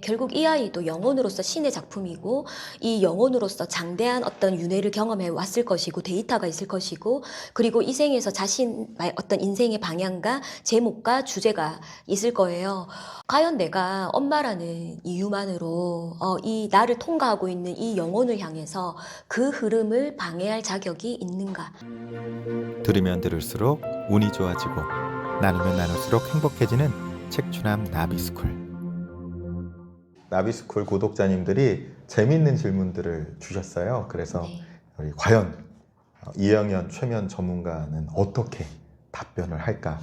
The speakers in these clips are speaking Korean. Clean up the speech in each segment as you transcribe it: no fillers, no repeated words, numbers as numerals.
결국 이 아이도 영혼으로서 신의 작품이고 이 영혼으로서 장대한 어떤 윤회를 경험해 왔을 것이고 데이터가 있을 것이고 그리고 이 생에서 자신의 어떤 인생의 방향과 제목과 주제가 있을 거예요. 과연 내가 엄마라는 이유만으로 이 나를 통과하고 있는 이 영혼을 향해서 그 흐름을 방해할 자격이 있는가? 들으면 들을수록 운이 좋아지고 나누면 나눌수록 행복해지는 책추남 나비스쿨. 나비스쿨 구독자님들이 재밌는 질문들을 주셨어요. 그래서 네. 우리 과연 이영현 최면 전문가는 어떻게 답변을 할까?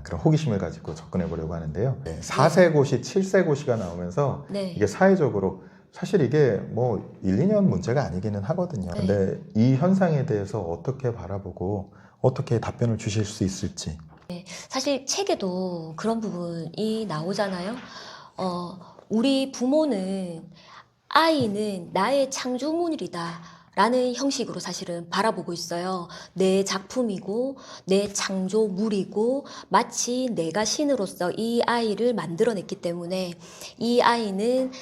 그런 호기심을 가지고 접근해 보려고 하는데요. 4세 고시, 7세 고시가 나오면서 네. 이게 사회적으로 사실 이게 뭐 1, 2년 문제가 아니기는 하거든요. 네. 근데 이 현상에 대해서 어떻게 바라보고 어떻게 답변을 주실 수 있을지. 사실 책에도 그런 부분이 나오잖아요. 우리 부모는 아이는 나의 창조물이다. 라는 형식으로 사실은 바라보고 있어요. 내 작품이고, 내 창조물이고, 마치 내가 신으로서 이 아이를 만들어냈기 때문에 이 아이는,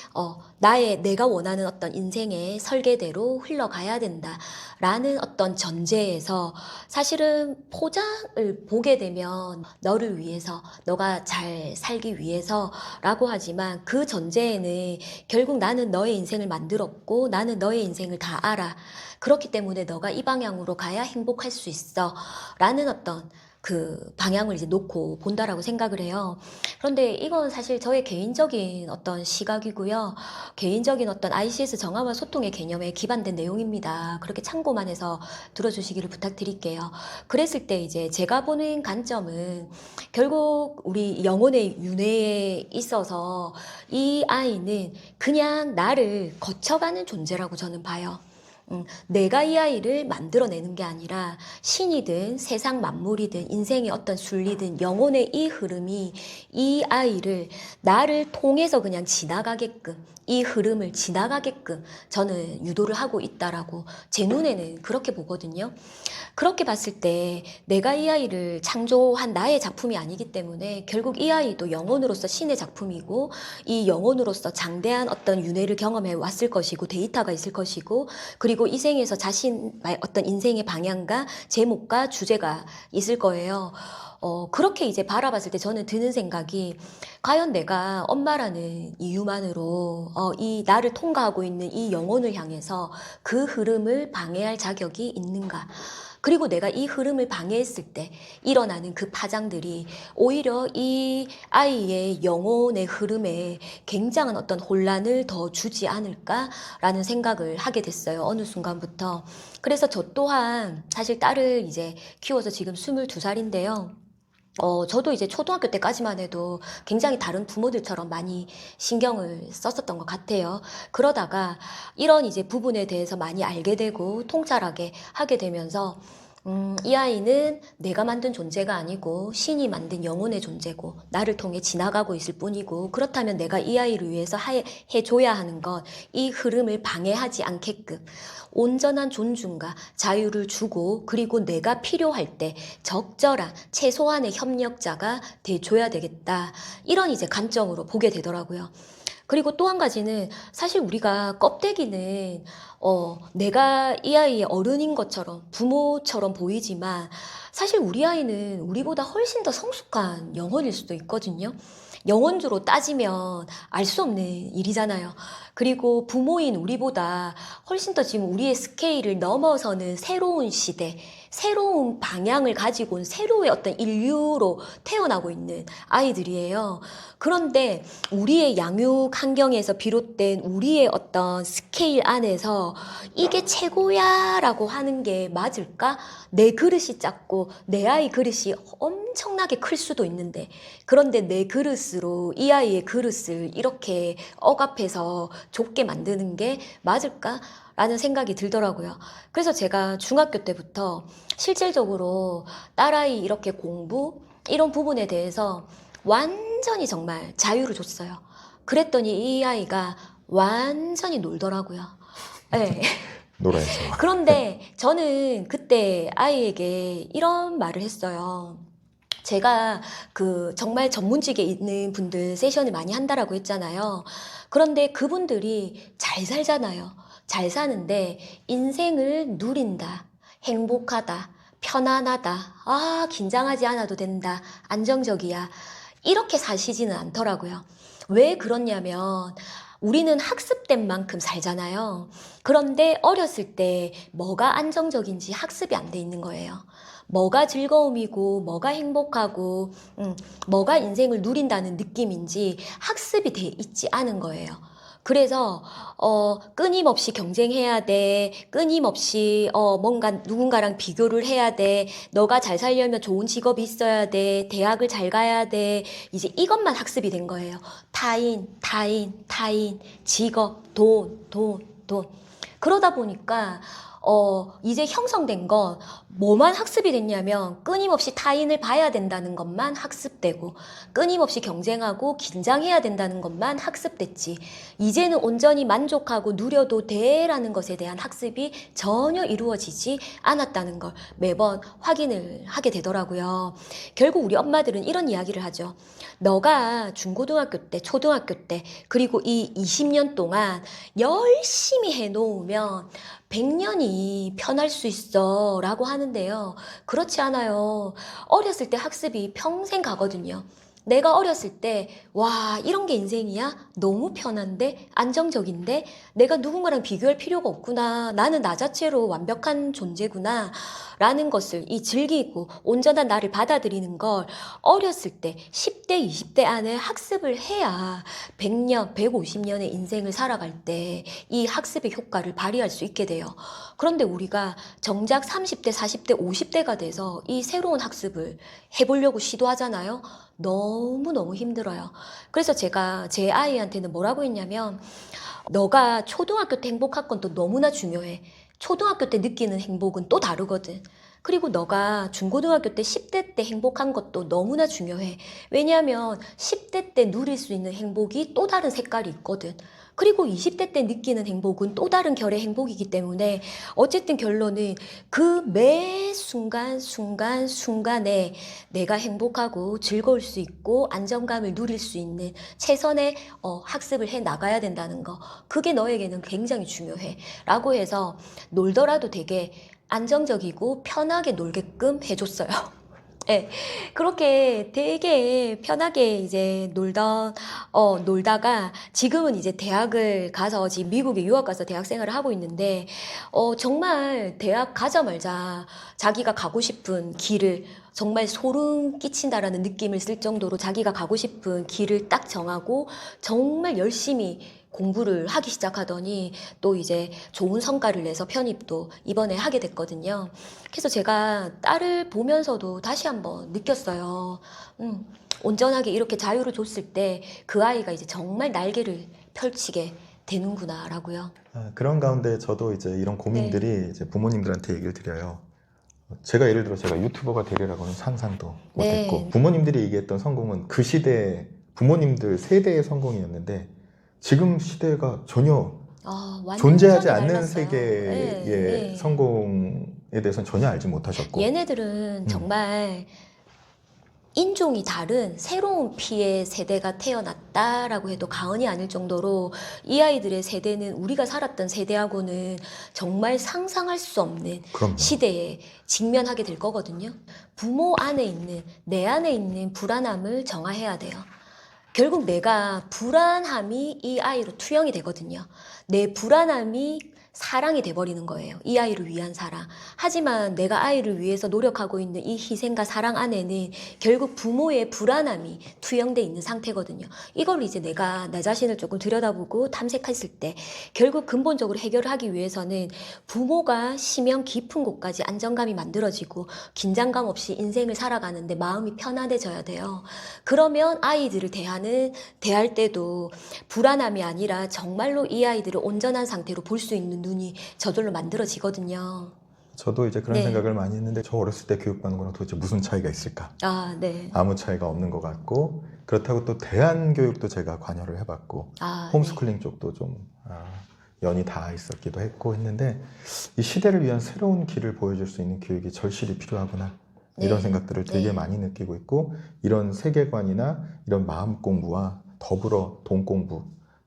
내가 원하는 어떤 인생의 설계대로 흘러가야 된다. 라는 어떤 전제에서 사실은 포장을 보게 되면 너를 위해서, 너가 잘 살기 위해서 라고 하지만 그 전제에는 결국 나는 너의 인생을 만들었고 나는 너의 인생을 다 알아. 그렇기 때문에 너가 이 방향으로 가야 행복할 수 있어. 라는 어떤 그 방향을 이제 놓고 본다라고 생각을 해요. 그런데 이건 사실 저의 개인적인 어떤 시각이고요. 개인적인 어떤 ICS 정화와 소통의 개념에 기반된 내용입니다. 그렇게 참고만 해서 들어주시기를 부탁드릴게요. 그랬을 때 이제 제가 보는 관점은 결국 우리 영혼의 윤회에 있어서 이 아이는 그냥 나를 거쳐가는 존재라고 저는 봐요. 내가 이 아이를 만들어내는 게 아니라 신이든 세상 만물이든 인생의 어떤 순리든 영혼의 이 흐름이 이 아이를 나를 통해서 그냥 지나가게끔 이 흐름을 지나가게끔 저는 유도를 하고 있다라고 제 눈에는 그렇게 보거든요. 그렇게 봤을 때 내가 이 아이를 창조한 나의 작품이 아니기 때문에 결국 이 아이도 영혼으로서 신의 작품이고 이 영혼으로서 장대한 어떤 윤회를 경험해 왔을 것이고 데이터가 있을 것이고 그리고 이 생에서 자신의 어떤 인생의 방향과 제목과 주제가 있을 거예요. 그렇게 이제 바라봤을 때 저는 드는 생각이 과연 내가 엄마라는 이유만으로 이 나를 통과하고 있는 이 영혼을 향해서 그 흐름을 방해할 자격이 있는가? 그리고 내가 이 흐름을 방해했을 때 일어나는 그 파장들이 오히려 이 아이의 영혼의 흐름에 굉장한 어떤 혼란을 더 주지 않을까라는 생각을 하게 됐어요. 어느 순간부터. 그래서 저 또한 사실 딸을 이제 키워서 지금 22살인데요. 저도 이제 초등학교 때까지만 해도 굉장히 다른 부모들처럼 많이 신경을 썼었던 것 같아요. 그러다가 이런 이제 부분에 대해서 많이 알게 되고 통찰하게 하게 되면서 이 아이는 내가 만든 존재가 아니고 신이 만든 영혼의 존재고 나를 통해 지나가고 있을 뿐이고 그렇다면 내가 이 아이를 위해서 해줘야 하는 건 이 흐름을 방해하지 않게끔 온전한 존중과 자유를 주고 그리고 내가 필요할 때 적절한 최소한의 협력자가 돼줘야 되겠다. 이런 이제 관점으로 보게 되더라고요. 그리고 또 한 가지는 사실 우리가 껍데기는 내가 이 아이의 어른인 것처럼 부모처럼 보이지만 사실 우리 아이는 우리보다 훨씬 더 성숙한 영혼일 수도 있거든요. 영혼주로 따지면 알 수 없는 일이잖아요. 그리고 부모인 우리보다 훨씬 더 지금 우리의 스케일을 넘어서는 새로운 시대, 새로운 방향을 가지고 온 새로운 어떤 인류로 태어나고 있는 아이들이에요. 그런데 우리의 양육 환경에서 비롯된 우리의 어떤 스케일 안에서 이게 최고야 라고 하는 게 맞을까? 내 그릇이 작고 내 아이 그릇이 엄청나게 클 수도 있는데 그런데 내 그릇으로 이 아이의 그릇을 이렇게 억압해서 좁게 만드는 게 맞을까? 라는 생각이 들더라고요. 그래서 제가 중학교 때부터 실질적으로 딸아이 이렇게 공부 이런 부분에 대해서 완전히 정말 자유를 줬어요. 그랬더니 이 아이가 완전히 놀더라고요. 네. 놀아야죠. 그런데 저는 그때 아이에게 이런 말을 했어요. 제가 그 정말 전문직에 있는 분들 세션을 많이 한다라고 했잖아요. 그런데 그분들이 잘 살잖아요. 잘 사는데 인생을 누린다, 행복하다, 편안하다, 아, 긴장하지 않아도 된다, 안정적이야. 이렇게 사시지는 않더라고요. 왜 그렇냐면 우리는 학습된 만큼 살잖아요. 그런데 어렸을 때 뭐가 안정적인지 학습이 안 돼 있는 거예요. 뭐가 즐거움이고 뭐가 행복하고 뭐가 인생을 누린다는 느낌인지 학습이 돼 있지 않은 거예요. 그래서 끊임없이 경쟁해야 돼. 끊임없이 뭔가 누군가랑 비교를 해야 돼. 너가 잘 살려면 좋은 직업이 있어야 돼. 대학을 잘 가야 돼. 이제 이것만 학습이 된 거예요. 타인, 직업, 돈. 그러다 보니까 이제 형성된 건 뭐만 학습이 됐냐면 끊임없이 타인을 봐야 된다는 것만 학습되고 끊임없이 경쟁하고 긴장해야 된다는 것만 학습됐지. 이제는 온전히 만족하고 누려도 돼라는 것에 대한 학습이 전혀 이루어지지 않았다는 걸 매번 확인을 하게 되더라고요. 결국 우리 엄마들은 이런 이야기를 하죠. 너가 중고등학교 때, 초등학교 때, 그리고 이 20년 동안 열심히 해놓으면 100년이 편할 수 있어 라고 하는데요. 그렇지 않아요. 어렸을 때 학습이 평생 가거든요. 내가 어렸을 때, 와, 이런 게 인생이야? 너무 편한데? 안정적인데? 내가 누군가랑 비교할 필요가 없구나. 나는 나 자체로 완벽한 존재구나. 라는 것을 이 즐기고 온전한 나를 받아들이는 걸 어렸을 때 10대, 20대 안에 학습을 해야 100년, 150년의 인생을 살아갈 때 이 학습의 효과를 발휘할 수 있게 돼요. 그런데 우리가 정작 30대, 40대, 50대가 돼서 이 새로운 학습을 해보려고 시도하잖아요. 너무너무 힘들어요. 그래서 제가 제 아이한테는 뭐라고 했냐면 너가 초등학교 때 행복한 건 또 너무나 중요해. 초등학교 때 느끼는 행복은 또 다르거든. 그리고 너가 중고등학교 때 10대 때 행복한 것도 너무나 중요해. 왜냐하면 10대 때 누릴 수 있는 행복이 또 다른 색깔이 있거든. 그리고 20대 때 느끼는 행복은 또 다른 결의 행복이기 때문에 어쨌든 결론은 그 매 순간에 내가 행복하고 즐거울 수 있고 안정감을 누릴 수 있는 최선의 학습을 해 나가야 된다는 거. 그게 너에게는 굉장히 중요해. 라고 해서 놀더라도 되게 안정적이고 편하게 놀게끔 해줬어요. 네, 그렇게 되게 편하게 이제 놀다가 지금은 이제 대학을 가서 지금 미국에 유학 가서 대학 생활을 하고 있는데, 정말 대학 가자마자 자기가 가고 싶은 길을 정말 소름 끼친다라는 느낌을 쓸 정도로 자기가 가고 싶은 길을 딱 정하고 정말 열심히 공부를 하기 시작하더니 또 이제 좋은 성과를 내서 편입도 이번에 하게 됐거든요. 그래서 제가 딸을 보면서도 다시 한번 느꼈어요. 온전하게 이렇게 자유를 줬을 때 그 아이가 이제 정말 날개를 펼치게 되는구나라고요. 그런 가운데 저도 이제 이런 고민들이 이제 부모님들한테 얘기를 드려요. 제가 예를 들어 제가 유튜버가 되리라고는 상상도 네. 못했고 부모님들이 얘기했던 성공은 그 시대 부모님들 세대의 성공이었는데 지금 시대가 전혀 완전히 존재하지 않는 달랐어요. 세계의 네. 성공에 대해서는 전혀 알지 못하셨고 얘네들은 정말 인종이 다른 새로운 피의 세대가 태어났다라고 해도 과언이 아닐 정도로 이 아이들의 세대는 우리가 살았던 세대하고는 정말 상상할 수 없는 그럼요. 시대에 직면하게 될 거거든요. 부모 안에 있는, 내 안에 있는 불안함을 정화해야 돼요. 결국 내가 불안함이 이 아이로 투영이 되거든요. 내 불안함이 사랑이 돼버리는 거예요. 이 아이를 위한 사랑. 하지만 내가 아이를 위해서 노력하고 있는 이 희생과 사랑 안에는 결국 부모의 불안함이 투영돼 있는 상태거든요. 이걸 이제 내가 내 자신을 조금 들여다보고 탐색했을 때 결국 근본적으로 해결을 하기 위해서는 부모가 심연 깊은 곳까지 안정감이 만들어지고 긴장감 없이 인생을 살아가는데 마음이 편안해져야 돼요. 그러면 아이들을 대할 때도 불안함이 아니라 정말로 이 아이들을 온전한 상태로 볼 수 있는 눈이 저절로 만들어지거든요. 저도 이제 그런 네. 생각을 많이 했는데 저 어렸을 때 교육받는 거랑 도대체 무슨 차이가 있을까? 네. 아무 차이가 없는 것 같고 그렇다고 또 대안 교육도 제가 관여를 해봤고 홈스쿨링 쪽도 좀 연이 닿아 있었기도 했고 했는데 이 시대를 위한 새로운 길을 보여줄 수 있는 교육이 절실히 필요하구나 이런 네. 생각들을 되게 네. 많이 느끼고 있고, 이런 세계관이나 이런 마음 공부와 더불어 돈 공부,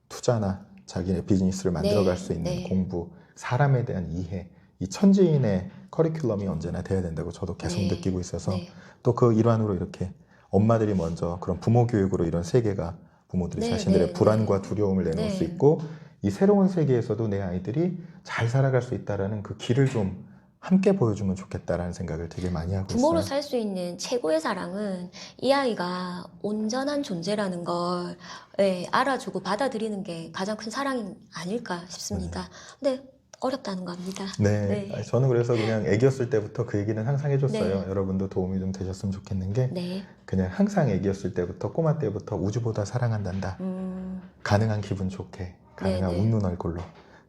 투자나 자기의 비즈니스를 만들어갈 네. 수 있는 네. 공부, 사람에 대한 이해, 이 천지인의 커리큘럼이 언제나 돼야 된다고 저도 계속 네. 느끼고 있어서 네. 또 그 일환으로 이렇게 엄마들이 먼저 그런 부모 교육으로 이런 세계가 부모들이 네. 자신들의 네. 불안과 두려움을 내놓을 수 네. 있고, 이 새로운 세계에서도 내 아이들이 잘 살아갈 수 있다라는 그 길을 좀 함께 보여주면 좋겠다라는 생각을 되게 많이 하고 부모로 있어요. 살 수 있는 최고의 사랑은 이 아이가 온전한 존재라는 걸 알아주고 받아들이는 게 가장 큰 사랑이 아닐까 싶습니다. 근데 어렵다는 겁니다. 네, 네. 저는 그래서 그냥 애기였을 때부터 그 얘기는 항상 해줬어요. 네. 여러분도 도움이 좀 되셨으면 좋겠는 게, 네. 그냥 항상 애기였을 때부터, 꼬마 때부터 우주보다 사랑한단다. 가능한 기분 좋게, 가능한 네. 웃는 얼굴로,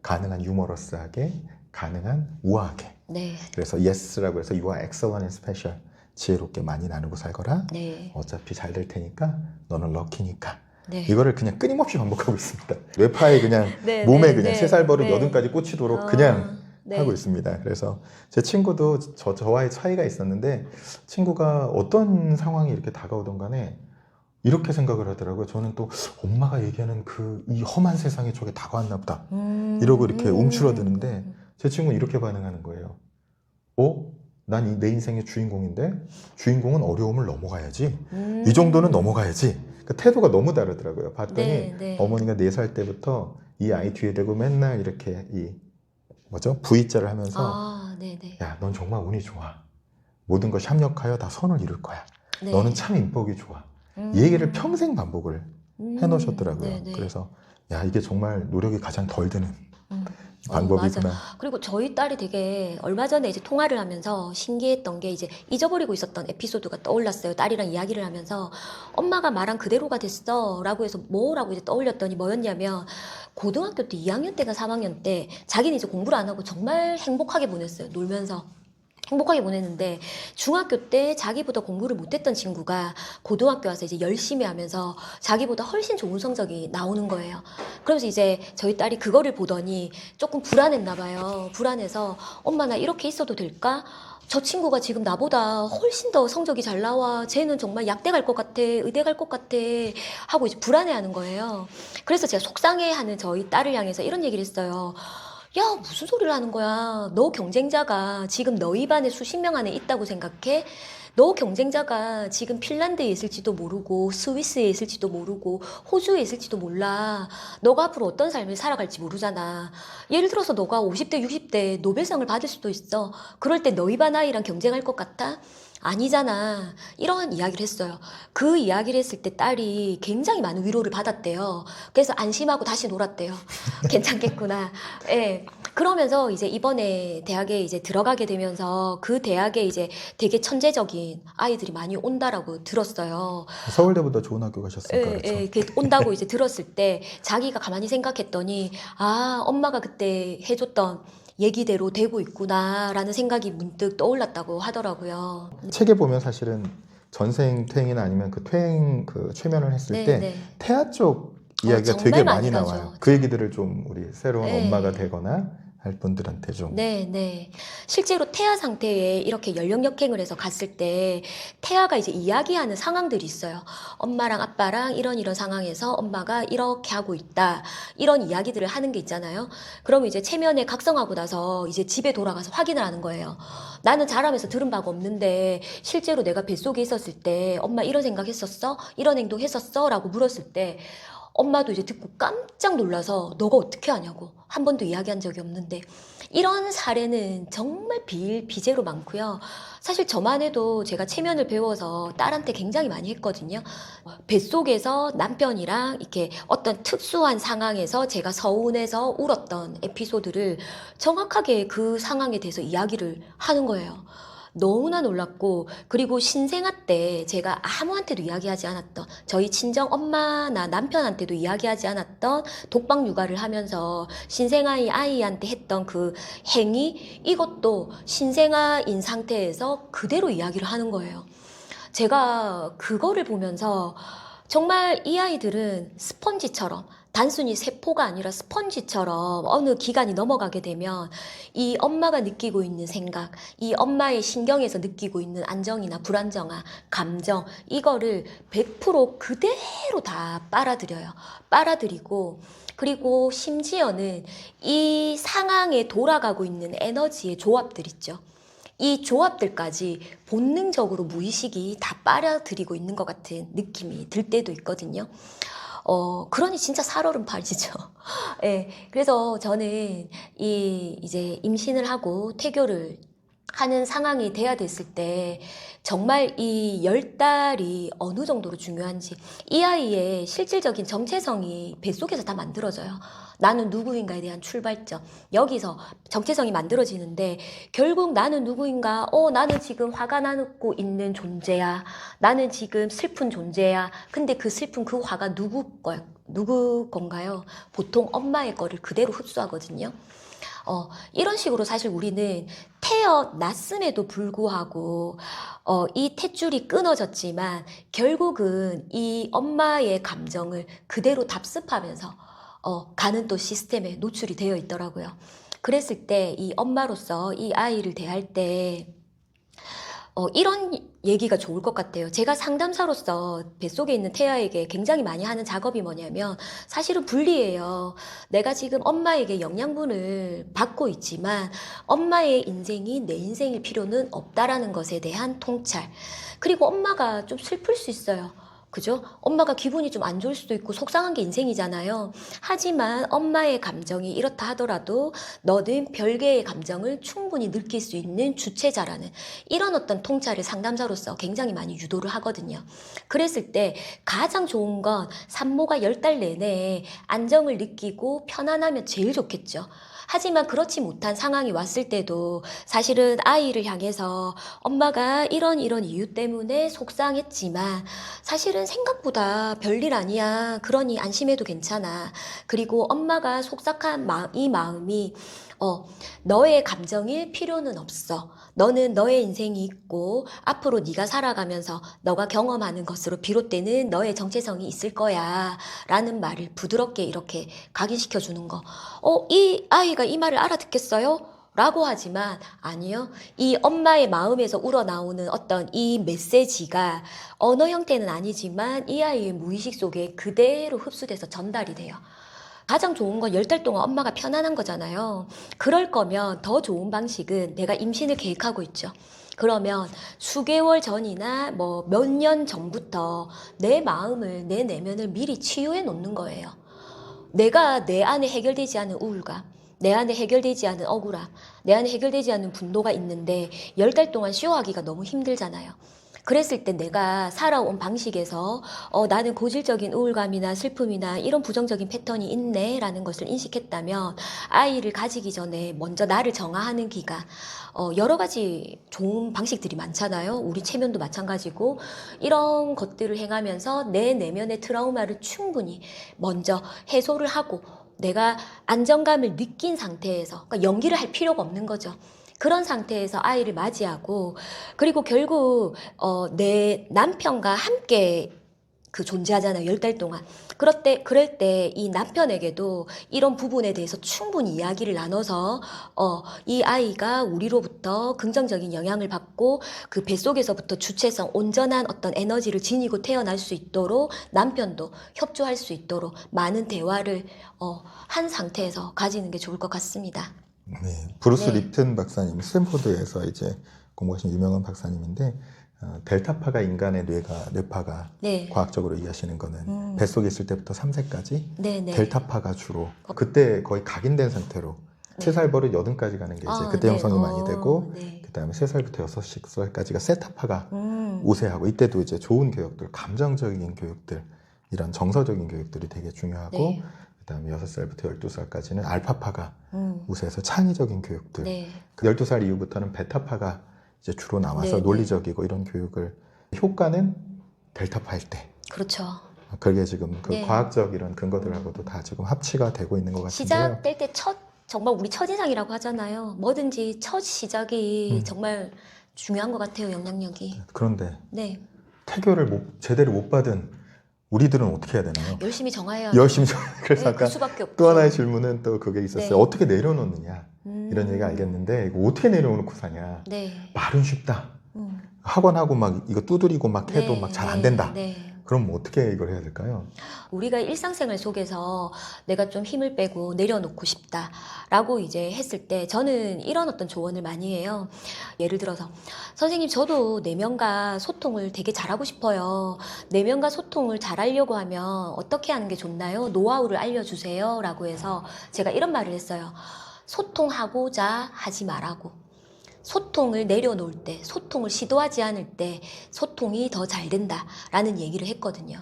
가능한 유머러스하게, 가능한 우아하게. 네. 그래서 yes라고 해서 you are excellent and special. 지혜롭게 많이 나누고 살거라. 네. 어차피 잘 될 테니까, 너는 럭키니까. 네. 이거를 그냥 끊임없이 반복하고 있습니다. 뇌파에 그냥 네. 몸에 네. 그냥 네. 새살버릇 네. 여든까지 꽂히도록 아, 그냥 네. 하고 있습니다. 그래서 제 친구도 저와의 차이가 있었는데, 친구가 어떤 상황이 이렇게 다가오던 간에 이렇게 생각을 하더라고요. 저는 또 엄마가 얘기하는 이 험한 세상에 저게 다가왔나 보다. 이러고 이렇게 움츠러드는데, 제 친구는 이렇게 반응하는 거예요. 난 내 인생의 주인공인데 주인공은 어려움을 넘어가야지. 이 정도는 넘어가야지. 그 태도가 너무 다르더라고요. 봤더니 네. 네. 어머니가 4살 때부터 이 아이 뒤에 대고 맨날 이렇게 V자를 하면서 아, 네. 네. 야, 넌 정말 운이 좋아. 모든 것이 합력하여 다 선을 이룰 거야. 네. 너는 참 인복이 좋아. 이 얘기를 평생 반복을 해놓으셨더라고요. 네. 네. 그래서 야, 이게 정말 노력이 가장 덜 드는 음. 방법이구나. 그리고 저희 딸이 되게 얼마 전에 이제 통화를 하면서 신기했던 게 이제 잊어버리고 있었던 에피소드가 떠올랐어요. 딸이랑 이야기를 하면서 엄마가 말한 그대로가 됐어 라고 해서 뭐라고 이제 떠올렸더니 뭐였냐면, 고등학교 때 2학년 때가 3학년 때 자기는 이제 공부를 안 하고 정말 행복하게 보냈어요. 놀면서. 행복하게 보냈는데, 중학교 때 자기보다 공부를 못했던 친구가 고등학교 와서 이제 열심히 하면서 자기보다 훨씬 좋은 성적이 나오는 거예요. 그러면서 이제 저희 딸이 그거를 보더니 조금 불안했나 봐요. 불안해서 엄마 나 이렇게 있어도 될까? 저 친구가 지금 나보다 훨씬 더 성적이 잘 나와. 쟤는 정말 약대 갈 것 같아. 의대 갈 것 같아. 하고 이제 불안해하는 거예요. 그래서 제가 속상해하는 저희 딸을 향해서 이런 얘기를 했어요. 야, 무슨 소리를 하는 거야. 너 경쟁자가 지금 너희 반에 수십 명 안에 있다고 생각해? 너 경쟁자가 지금 핀란드에 있을지도 모르고 스위스에 있을지도 모르고 호주에 있을지도 몰라. 너가 앞으로 어떤 삶을 살아갈지 모르잖아. 예를 들어서 너가 50대 60대 노벨상을 받을 수도 있어. 그럴 때 너희 반 아이랑 경쟁할 것 같아? 아니잖아. 이런 이야기를 했어요. 그 이야기를 했을 때 딸이 굉장히 많은 위로를 받았대요. 그래서 안심하고 다시 놀았대요. 괜찮겠구나. 예. 그러면서 이제 이번에 대학에 이제 들어가게 되면서 그 대학에 이제 되게 천재적인 아이들이 많이 온다라고 들었어요. 서울대보다 좋은 학교 가셨으니까 그렇죠. 온다고 이제 들었을 때 자기가 가만히 생각했더니, 아, 엄마가 그때 해줬던 얘기대로 되고 있구나라는 생각이 문득 떠올랐다고 하더라고요. 책에 보면 사실은 전생 퇴행이나 아니면 그 퇴행 그 최면을 했을 네, 때 네. 태아 쪽 이야기가 정말 되게 많이 많이 가죠. 나와요. 그 얘기들을 좀 우리 새로운 네. 엄마가 되거나 할 분들한테 좀 네. 실제로 태아 상태에 이렇게 연령역행을 해서 갔을 때 태아가 이제 이야기하는 상황들이 있어요. 엄마랑 아빠랑 이런 상황에서 엄마가 이렇게 하고 있다. 이런 이야기들을 하는 게 있잖아요. 그럼 이제 체면에 각성하고 나서 이제 집에 돌아가서 확인을 하는 거예요. 나는 자라면서 들은 바가 없는데 실제로 내가 뱃속에 있었을 때 엄마 이런 생각했었어? 이런 행동했었어? 라고 물었을 때 엄마도 이제 듣고 깜짝 놀라서 너가 어떻게 아냐고, 한 번도 이야기한 적이 없는데. 이런 사례는 정말 비제로 많고요. 사실 저만 해도 제가 체면을 배워서 딸한테 굉장히 많이 했거든요. 뱃속에서 남편이랑 이렇게 어떤 특수한 상황에서 제가 서운해서 울었던 에피소드를 정확하게 그 상황에 대해서 이야기를 하는 거예요. 너무나 놀랐고, 그리고 신생아 때 제가 아무한테도 이야기하지 않았던, 저희 친정 엄마나 남편한테도 이야기하지 않았던 독박 육아를 하면서 신생아의 아이한테 했던 그 행위, 이것도 신생아인 상태에서 그대로 이야기를 하는 거예요. 제가 그거를 보면서 정말 이 아이들은 스펀지처럼 단순히 세포가 아니라 스펀지처럼 어느 기간이 넘어가게 되면 이 엄마가 느끼고 있는 생각, 이 엄마의 신경에서 느끼고 있는 안정이나 불안정한 감정, 이거를 100% 그대로 다 빨아들여요. 빨아들이고, 그리고 심지어는 이 상황에 돌아가고 있는 에너지의 조합들 있죠. 이 조합들까지 본능적으로 무의식이 다 빨아들이고 있는 것 같은 느낌이 들 때도 있거든요. 그러니 진짜 살얼음판이죠. 예. 그래서 저는 이제 임신을 하고 태교를 하는 상황이 돼야 됐을 때 정말 이 10달이 어느 정도로 중요한지, 이 아이의 실질적인 정체성이 뱃속에서 다 만들어져요. 나는 누구인가에 대한 출발점. 여기서 정체성이 만들어지는데 결국 나는 누구인가? 나는 지금 화가 나고 있는 존재야. 나는 지금 슬픈 존재야. 근데 그 슬픈 그 화가 누구 건가요? 보통 엄마의 거를 그대로 흡수하거든요. 이런 식으로 사실 우리는 태어났음에도 불구하고 이 탯줄이 끊어졌지만 결국은 이 엄마의 감정을 그대로 답습하면서 가는 또 시스템에 노출이 되어 있더라고요. 그랬을 때 이 엄마로서 이 아이를 대할 때 이런 얘기가 좋을 것 같아요. 제가 상담사로서 뱃속에 있는 태아에게 굉장히 많이 하는 작업이 뭐냐면 사실은 분리예요. 내가 지금 엄마에게 영양분을 받고 있지만 엄마의 인생이 내 인생일 필요는 없다라는 것에 대한 통찰. 그리고 엄마가 좀 슬플 수 있어요. 그죠? 엄마가 기분이 좀 안 좋을 수도 있고 속상한 게 인생이잖아요. 하지만 엄마의 감정이 이렇다 하더라도 너는 별개의 감정을 충분히 느낄 수 있는 주체자라는 이런 어떤 통찰을 상담자로서 굉장히 많이 유도를 하거든요. 그랬을 때 가장 좋은 건 산모가 10달 내내 안정을 느끼고 편안하면 제일 좋겠죠. 하지만 그렇지 못한 상황이 왔을 때도 사실은 아이를 향해서 엄마가 이런 이유 때문에 속상했지만 사실은 생각보다 별일 아니야. 그러니 안심해도 괜찮아. 그리고 엄마가 속삭한 이 마음이 너의 감정일 필요는 없어. 너는 너의 인생이 있고 앞으로 네가 살아가면서 너가 경험하는 것으로 비롯되는 너의 정체성이 있을 거야. 라는 말을 부드럽게 이렇게 각인시켜 주는 거. 이 아이가 이 말을 알아듣겠어요? 라고 하지만 아니요. 이 엄마의 마음에서 우러나오는 어떤 이 메시지가 언어 형태는 아니지만 이 아이의 무의식 속에 그대로 흡수돼서 전달이 돼요. 가장 좋은 건 10달 동안 엄마가 편안한 거잖아요. 그럴 거면 더 좋은 방식은 내가 임신을 계획하고 있죠. 그러면 수개월 전이나 뭐 몇 년 전부터 내 마음을, 내 내면을 미리 치유해 놓는 거예요. 내가 내 안에 해결되지 않은 우울감, 내 안에 해결되지 않은 억울함, 내 안에 해결되지 않은 분노가 있는데 10달 동안 쇼하기가 너무 힘들잖아요. 그랬을 때 내가 살아온 방식에서 나는 고질적인 우울감이나 슬픔이나 이런 부정적인 패턴이 있네 라는 것을 인식했다면 아이를 가지기 전에 먼저 나를 정화하는 기간, 여러 가지 좋은 방식들이 많잖아요. 우리 체면도 마찬가지고 이런 것들을 행하면서 내 내면의 트라우마를 충분히 먼저 해소를 하고 내가 안정감을 느낀 상태에서, 그러니까 연기를 할 필요가 없는 거죠. 그런 상태에서 아이를 맞이하고, 그리고 결국 내 남편과 함께 그 존재하잖아요. 10달 동안. 그럴 때 이 남편에게도 이런 부분에 대해서 충분히 이야기를 나눠서 이 아이가 우리로부터 긍정적인 영향을 받고 그 뱃속에서부터 주체성, 온전한 어떤 에너지를 지니고 태어날 수 있도록 남편도 협조할 수 있도록 많은 대화를 한 상태에서 가지는 게 좋을 것 같습니다. 네, 브루스 네. 립튼 박사님, 스탠포드에서 이제 공부하신 유명한 박사님인데 델타파가 인간의 뇌파가 네. 과학적으로 이해하시는 거는 뱃속에 있을 때부터 3세까지 네네. 델타파가 주로 그때 거의 각인된 상태로 네. 3살 버릇 80까지 가는 게 이제 그때 네. 형성이 많이 되고 네. 그 다음에 3살부터 6살까지가 세타파가 음. 우세하고 이때도 이제 좋은 교육들, 감정적인 교육들, 이런 정서적인 교육들이 되게 중요하고 네. 그 다음에 6살부터 12살까지는 알파파가 음. 우세해서 창의적인 교육들, 네. 그 12살 이후부터는 베타파가 이제 주로 나와서 네, 논리적이고 이런 교육을 효과는 델타파일 때 그렇죠. 그게 지금 그 네. 과학적 이런 근거들하고도 다 지금 합치가 되고 있는 것 같은데요. 시작될 때 정말 우리 첫인상이라고 하잖아요. 뭐든지 첫 시작이 정말 중요한 것 같아요, 영향력이. 그런데 네. 태교를 제대로 못 받은 우리들은 어떻게 해야 되나요? 열심히 정화해야 열심히 그래서 네, 아까 그 수밖에 없죠. 또 하나의 질문은 또 그게 있었어요. 네. 어떻게 내려놓느냐 이런 얘기가 음. 알겠는데 이거 어떻게 내려놓고 사냐. 네. 말은 쉽다. 음. 학원하고 막 이거 두드리고 막 해도 네, 막 잘 안 네, 된다. 네. 그럼 뭐 어떻게 이걸 해야 될까요? 우리가 일상생활 속에서 내가 좀 힘을 빼고 내려놓고 싶다라고 이제 했을 때 저는 이런 어떤 조언을 많이 해요. 예를 들어서 선생님 저도 내면과 소통을 되게 잘하고 싶어요. 내면과 소통을 잘하려고 하면 어떻게 하는 게 좋나요? 노하우를 알려주세요. 라고 해서 제가 이런 말을 했어요. 소통하고자 하지 말라고. 소통을 내려놓을 때, 소통을 시도하지 않을 때 소통이 더 잘 된다라는 얘기를 했거든요.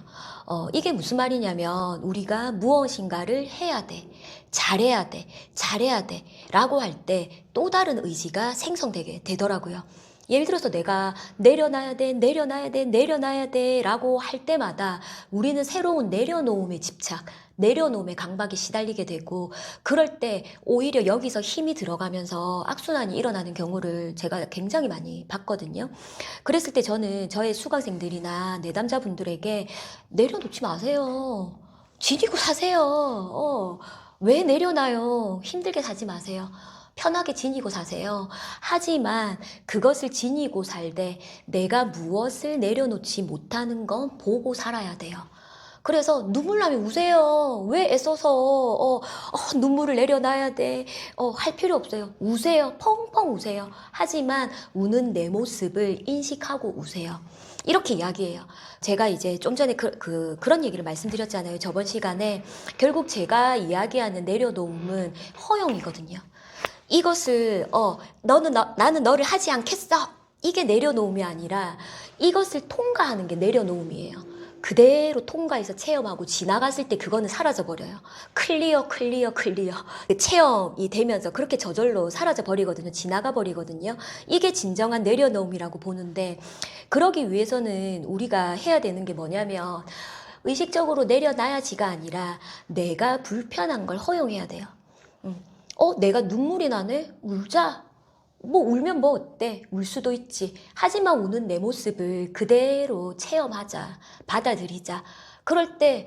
이게 무슨 말이냐면 우리가 무엇인가를 해야 돼, 잘해야 돼, 잘해야 돼 라고 할 때 또 다른 의지가 생성되게 되더라고요. 예를 들어서 내가 내려놔야 돼, 내려놔야 돼, 내려놔야 돼 라고 할 때마다 우리는 새로운 내려놓음에 집착, 내려놓음의 강박에 시달리게 되고 그럴 때 오히려 여기서 힘이 들어가면서 악순환이 일어나는 경우를 제가 굉장히 많이 봤거든요. 그랬을 때 저는 저의 수강생들이나 내담자분들에게 내려놓지 마세요. 지니고 사세요. 왜 내려놔요? 힘들게 사지 마세요. 편하게 지니고 사세요. 하지만 그것을 지니고 살되 내가 무엇을 내려놓지 못하는 건 보고 살아야 돼요. 그래서 눈물 나면 우세요. 왜 애써서 눈물을 내려놔야 돼. 할 필요 없어요. 우세요. 펑펑 우세요. 하지만 우는 내 모습을 인식하고 우세요. 이렇게 이야기해요. 제가 이제 좀 전에 그런 얘기를 말씀드렸잖아요. 저번 시간에 결국 제가 이야기하는 내려놓음은 허용이거든요. 이것을 나는 너를 하지 않겠어. 이게 내려놓음이 아니라 이것을 통과하는 게 내려놓음이에요. 그대로 통과해서 체험하고 지나갔을 때 그거는 사라져버려요. 클리어, 클리어, 클리어. 체험이 되면서 그렇게 저절로 사라져버리거든요. 지나가버리거든요. 이게 진정한 내려놓음이라고 보는데 그러기 위해서는 우리가 해야 되는 게 뭐냐면 의식적으로 내려놔야지가 아니라 내가 불편한 걸 허용해야 돼요. 내가 눈물이 나네? 울자. 뭐 울면 뭐 어때? 울 수도 있지. 하지만 우는 내 모습을 그대로 체험하자. 받아들이자. 그럴 때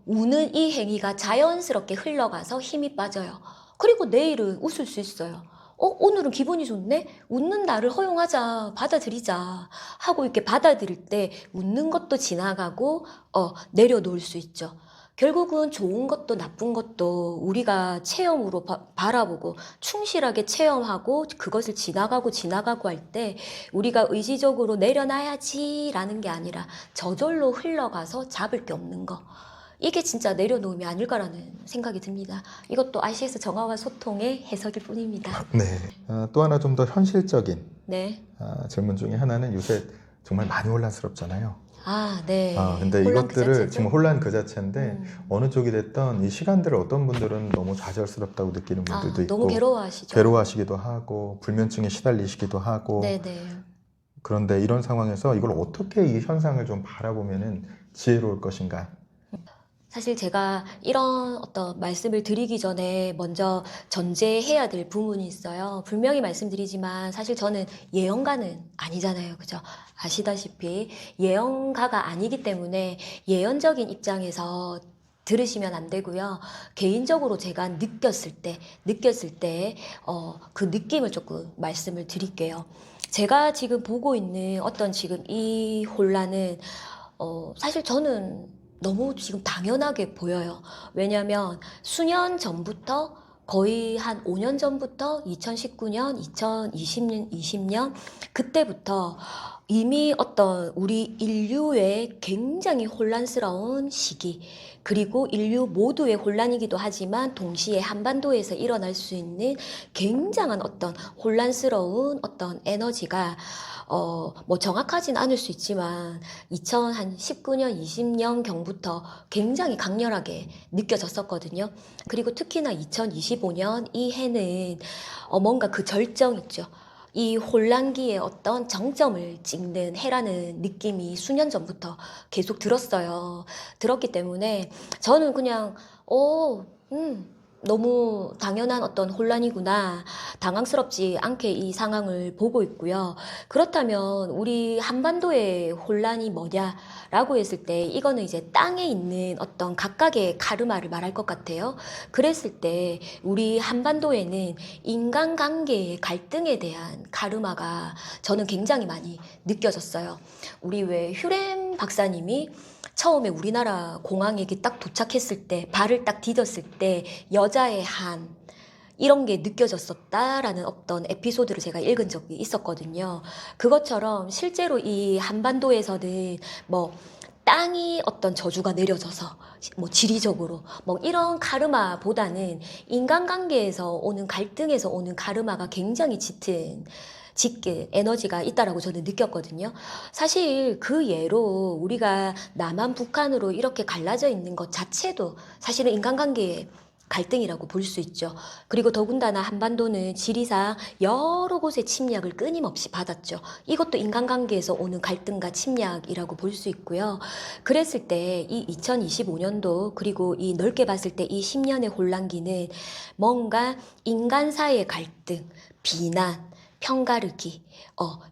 우는 이 행위가 자연스럽게 흘러가서 힘이 빠져요. 그리고 내일은 웃을 수 있어요. 오늘은 기분이 좋네? 웃는 나를 허용하자. 받아들이자. 하고 이렇게 받아들일 때 웃는 것도 지나가고 내려놓을 수 있죠. 결국은 좋은 것도 나쁜 것도 우리가 체험으로 바라보고 충실하게 체험하고 그것을 지나가고 할 때 우리가 의지적으로 내려놔야지라는 게 아니라 저절로 흘러가서 잡을 게 없는 거. 이게 진짜 내려놓음이 아닐까라는 생각이 듭니다. 이것도 ICS 정화와 소통의 해석일 뿐입니다. 네. 또 하나 좀 더 현실적인 네. 질문 중에 하나는 요새 정말 많이 혼란스럽잖아요. 네. 근데 혼란 그 이것들을 자체죠? 지금 혼란 그 자체인데 어느 쪽이 됐던 이 시간들을 어떤 분들은 너무 좌절스럽다고 느끼는 분들도 있고 너무 괴로워하시죠. 괴로워하시기도 하고 불면증에 시달리시기도 하고 네네. 그런데 이런 상황에서 이걸 어떻게 이 현상을 좀 바라보면은 지혜로울 것인가? 사실 제가 이런 어떤 말씀을 드리기 전에 먼저 전제해야 될 부분이 있어요. 분명히 말씀드리지만 사실 저는 예언가는 아니잖아요. 그죠? 아시다시피 예언가가 아니기 때문에 예언적인 입장에서 들으시면 안 되고요. 개인적으로 제가 느꼈을 때 그 느낌을 조금 말씀을 드릴게요. 제가 지금 보고 있는 어떤 지금 이 혼란은 사실 저는 너무 지금 당연하게 보여요. 왜냐하면 수년 전부터 거의 한 5년 전부터 2019년, 2020년 그때부터 이미 어떤 우리 인류의 굉장히 혼란스러운 시기 그리고 인류 모두의 혼란이기도 하지만 동시에 한반도에서 일어날 수 있는 굉장한 어떤 혼란스러운 어떤 에너지가 뭐 정확하진 않을 수 있지만 2019년, 20년 경부터 굉장히 강렬하게 느껴졌었거든요. 그리고 특히나 2025년 이 해는 뭔가 그 절정 있죠. 이 혼란기의 어떤 정점을 찍는 해라는 느낌이 수년 전부터 계속 들었어요. 들었기 때문에 저는 그냥 너무 당연한 어떤 혼란이구나. 당황스럽지 않게 이 상황을 보고 있고요. 그렇다면 우리 한반도의 혼란이 뭐냐라고 했을 때 이거는 이제 땅에 있는 어떤 각각의 카르마를 말할 것 같아요. 그랬을 때 우리 한반도에는 인간관계의 갈등에 대한 카르마가 저는 굉장히 많이 느껴졌어요. 우리 왜 휴렘 박사님이 처음에 우리나라 공항에 이렇게 딱 도착했을 때, 발을 딱 디뎠을 때, 여자의 한, 이런 게 느껴졌었다라는 어떤 에피소드를 제가 읽은 적이 있었거든요. 그것처럼 실제로 이 한반도에서는 뭐, 땅이 어떤 저주가 내려져서, 뭐, 지리적으로, 뭐, 이런 카르마보다는 인간관계에서 오는 갈등에서 오는 카르마가 굉장히 짙게 에너지가 있다라고 저는 느꼈거든요. 사실 그 예로 우리가 남한 북한으로 이렇게 갈라져 있는 것 자체도 사실은 인간관계의 갈등이라고 볼 수 있죠. 그리고 더군다나 한반도는 지리상 여러 곳의 침략을 끊임없이 받았죠. 이것도 인간관계에서 오는 갈등과 침략이라고 볼 수 있고요. 그랬을 때 이 2025년도 그리고 이 넓게 봤을 때 이 10년의 혼란기는 뭔가 인간사이의 갈등, 비난, 편가르기,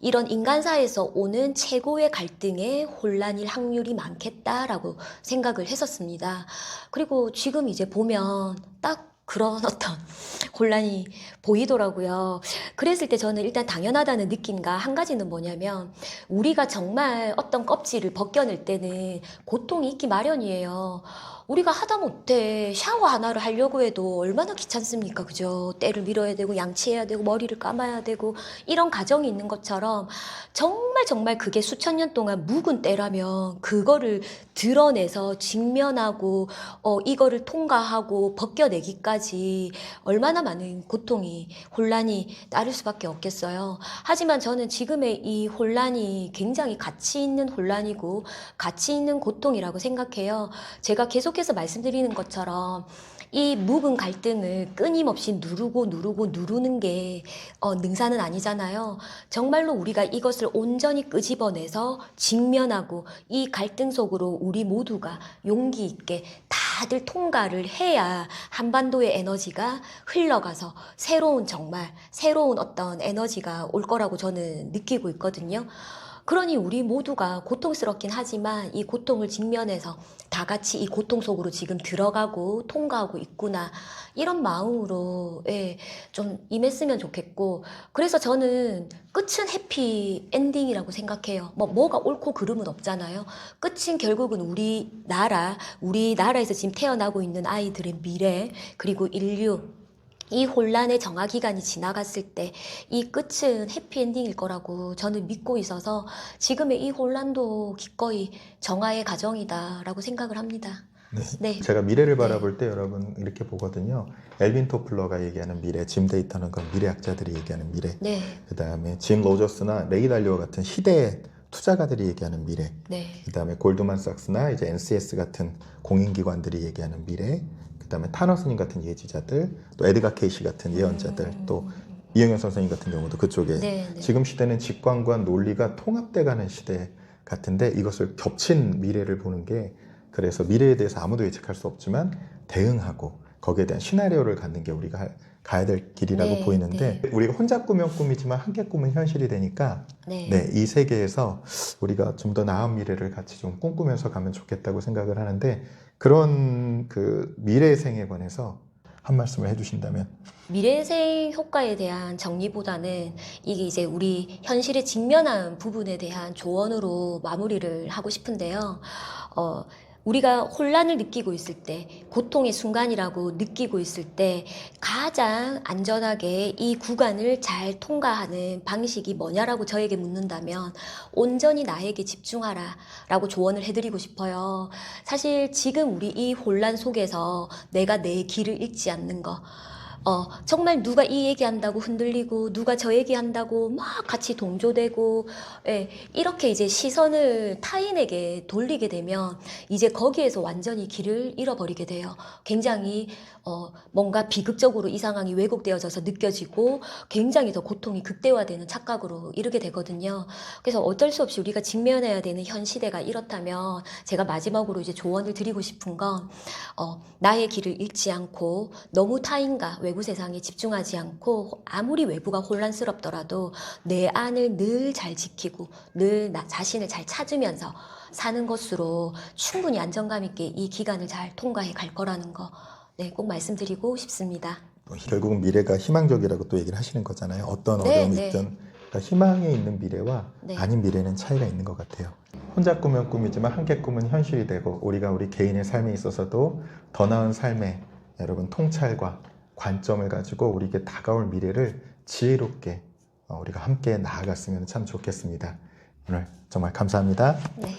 이런 인간사에서 오는 최고의 갈등의 혼란일 확률이 많겠다라고 생각을 했었습니다. 그리고 지금 이제 보면 딱 그런 어떤 혼란이 보이더라고요. 그랬을 때 저는 일단 당연하다는 느낌과 한 가지는 뭐냐면 우리가 정말 어떤 껍질을 벗겨낼 때는 고통이 있기 마련이에요. 우리가 하다못해 샤워 하나를 하려고 해도 얼마나 귀찮습니까? 그죠? 때를 밀어야 되고 양치해야 되고 머리를 감아야 되고 이런 과정이 있는 것처럼 정말 그게 수천 년 동안 묵은 때라면 그거를 드러내서 직면하고 이거를 통과하고 벗겨내기까지 얼마나 많은 고통이 혼란이 따를 수밖에 없겠어요. 하지만 저는 지금의 이 혼란이 굉장히 가치 있는 혼란이고 가치 있는 고통이라고 생각해요. 제가 계속해서 말씀드리는 것처럼 이 묵은 갈등을 끊임없이 누르는 게 능사는 아니잖아요. 정말로 우리가 이것을 온전히 끄집어내서 직면하고 이 갈등 속으로 우리 모두가 용기 있게 다들 통과를 해야 한반도의 에너지가 흘러가서 새로운 어떤 에너지가 올 거라고 저는 느끼고 있거든요. 그러니 우리 모두가 고통스럽긴 하지만 이 고통을 직면해서 다 같이 이 고통 속으로 지금 들어가고 통과하고 있구나. 이런 마음으로 좀 임했으면 좋겠고. 그래서 저는 끝은 해피 엔딩이라고 생각해요. 뭐가 옳고 그름은 없잖아요. 끝은 결국은 우리나라에서 지금 태어나고 있는 아이들의 미래, 그리고 인류, 이 혼란의 정화 기간이 지나갔을 때 이 끝은 해피엔딩일 거라고 저는 믿고 있어서 지금의 이 혼란도 기꺼이 정화의 과정이다라고 생각을 합니다. 네. 네. 제가 미래를 네. 바라볼 때 여러분 이렇게 보거든요. 엘빈 토플러가 얘기하는 미래, 짐 데이터는 건 미래학자들이 얘기하는 미래. 네. 그다음에 짐 로저스나 레이 달리오 같은 시대 투자가들이 얘기하는 미래. 네. 그다음에 골드만삭스나 이제 NCS 같은 공인기관들이 얘기하는 미래. 그다음에 타너스님 같은 예지자들, 또 에드가 케이시 같은 예언자들, 또 이영현 선생님 같은 경우도 그쪽에 네. 지금 시대는 직관과 논리가 통합돼가는 시대 같은데 이것을 겹친 미래를 보는 게 그래서 미래에 대해서 아무도 예측할 수 없지만 대응하고 거기에 대한 시나리오를 갖는 게 우리가 가야 될 길이라고 네, 보이는데 우리가 혼자 꾸면 꿈이지만 함께 꾸면 현실이 되니까 네. 이 세계에서 우리가 좀 더 나은 미래를 같이 좀 꿈꾸면서 가면 좋겠다고 생각을 하는데 그런 그 미래생에 관해서 한 말씀을 해주신다면 미래생 효과에 대한 정리보다는 이게 이제 우리 현실에 직면한 부분에 대한 조언으로 마무리를 하고 싶은데요. 우리가 혼란을 느끼고 있을 때, 고통의 순간이라고 느끼고 있을 때 가장 안전하게 이 구간을 잘 통과하는 방식이 뭐냐라고 저에게 묻는다면 온전히 나에게 집중하라 라고 조언을 해드리고 싶어요. 사실 지금 우리 이 혼란 속에서 내가 내 길을 잃지 않는 거, 정말 누가 이 얘기한다고 흔들리고 누가 저 얘기한다고 막 같이 동조되고 예, 이렇게 이제 시선을 타인에게 돌리게 되면 이제 거기에서 완전히 길을 잃어버리게 돼요. 굉장히 뭔가 비극적으로 이 상황이 왜곡되어져서 느껴지고 굉장히 더 고통이 극대화되는 착각으로 이르게 되거든요. 그래서 어쩔 수 없이 우리가 직면해야 되는 현 시대가 이렇다면 제가 마지막으로 이제 조언을 드리고 싶은 건 나의 길을 잃지 않고 너무 타인과 외부 세상에 집중하지 않고 아무리 외부가 혼란스럽더라도 내 안을 늘 잘 지키고 늘 나 자신을 잘 찾으면서 사는 것으로 충분히 안정감 있게 이 기간을 잘 통과해 갈 거라는 거 네, 꼭 말씀드리고 싶습니다. 결국은 미래가 희망적이라고 또 얘기를 하시는 거잖아요. 어떤 네, 어려움이 네. 있든 그러니까 희망에 있는 미래와 네. 아닌 미래는 차이가 있는 것 같아요. 혼자 꾸면 꿈이지만 함께 꾸면 현실이 되고 우리가 우리 개인의 삶에 있어서도 더 나은 삶의 여러분 통찰과 관점을 가지고 우리에게 다가올 미래를 지혜롭게 우리가 함께 나아갔으면 참 좋겠습니다. 오늘 정말 감사합니다. 네.